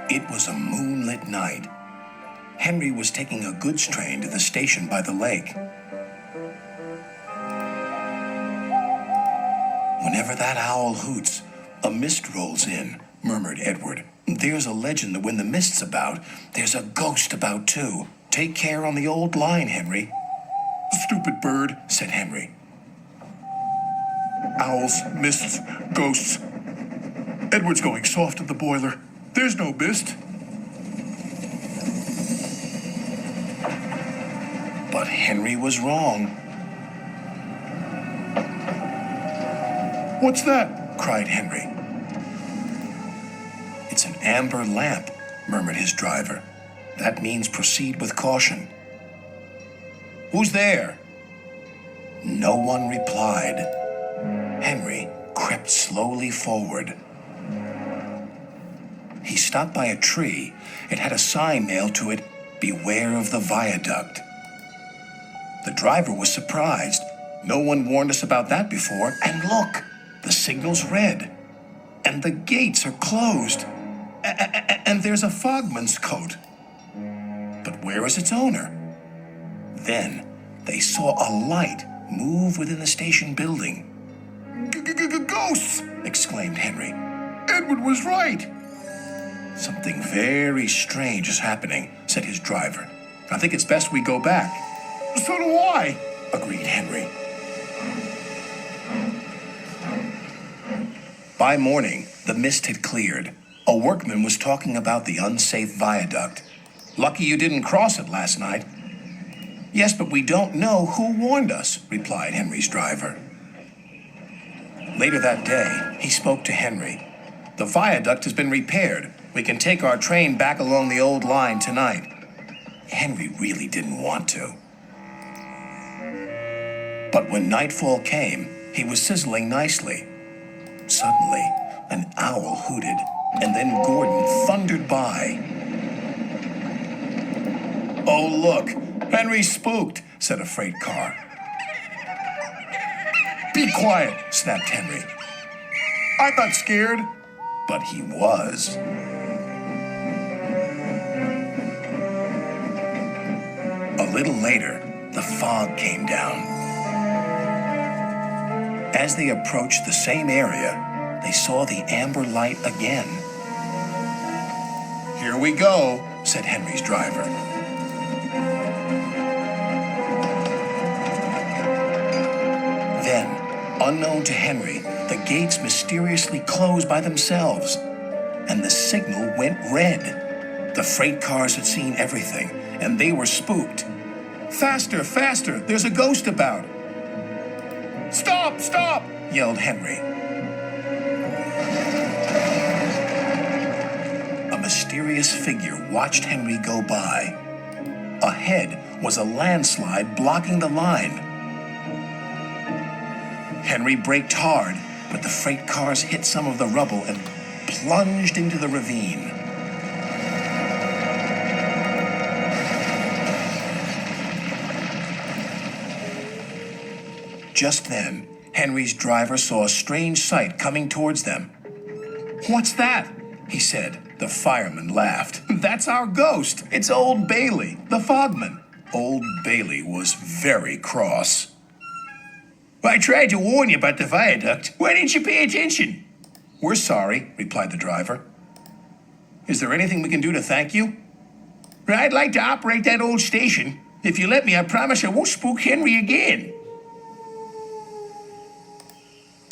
It was a moonlit night. Henry was taking a goods train to the station by the lake. Whenever that owl hoots, a mist rolls in, murmured Edward. There's a legend that when the mist's about, there's a ghost about too. Take care on the old line, Henry. Stupid bird, said Henry. Owls, mists, ghosts. Edward's going soft at the boiler. There's no mist. But Henry was wrong. What's that? Cried Henry. It's an amber lamp, murmured his driver. That means proceed with caution. Who's there? No one replied. Henry crept slowly forward. He stopped by a tree. It had a sign nailed to it, "Beware of the viaduct." The driver was surprised. No one warned us about that before. And look, the signal's red. And the gates are closed. And there's a fogman's coat. But where is its owner? Then they saw a light move within the station building. Ghosts! Exclaimed Henry. Edward was right. Something very strange is happening, said his driver. I think it's best we go back. So do I, agreed Henry. By morning, the mist had cleared. A workman was talking about the unsafe viaduct. Lucky you didn't cross it last night. Yes, but we don't know who warned us, replied Henry's driver. Later that day, he spoke to Henry. The viaduct has been repaired. We can take our train back along the old line tonight. Henry really didn't want to. But when nightfall came, he was sizzling nicely. Suddenly, an owl hooted, and then Gordon thundered by. Oh, look, Henry's spooked, said a freight car. Be quiet, snapped Henry. I'm not scared. But he was. A little later, the fog came down. As they approached the same area, they saw the amber light again. Here we go, said Henry's driver. Then, unknown to Henry, the gates mysteriously closed by themselves, and the signal went red. The freight cars had seen everything, and they were spooked. Faster, faster, there's a ghost about. Stop, stop, yelled Henry. A mysterious figure watched Henry go by. Ahead was a landslide blocking the line. Henry braked hard, but the freight cars hit some of the rubble and plunged into the ravine. Just then, Henry's driver saw a strange sight coming towards them. What's that? He said. The fireman laughed. That's our ghost. It's Old Bailey, the fogman. Old Bailey was very cross. I tried to warn you about the viaduct. Why didn't you pay attention? We're sorry, replied the driver. Is there anything we can do to thank you? I'd like to operate that old station. If you let me, I promise I won't spook Henry again.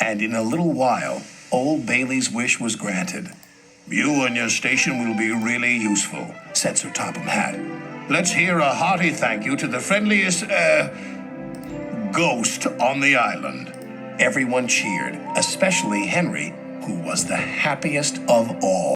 And in a little while, Old Bailey's wish was granted. You and your station will be really useful, said Sir Topham Hatt. Let's hear a hearty thank you to the friendliest, ghost on the island. Everyone cheered, especially Henry, who was the happiest of all.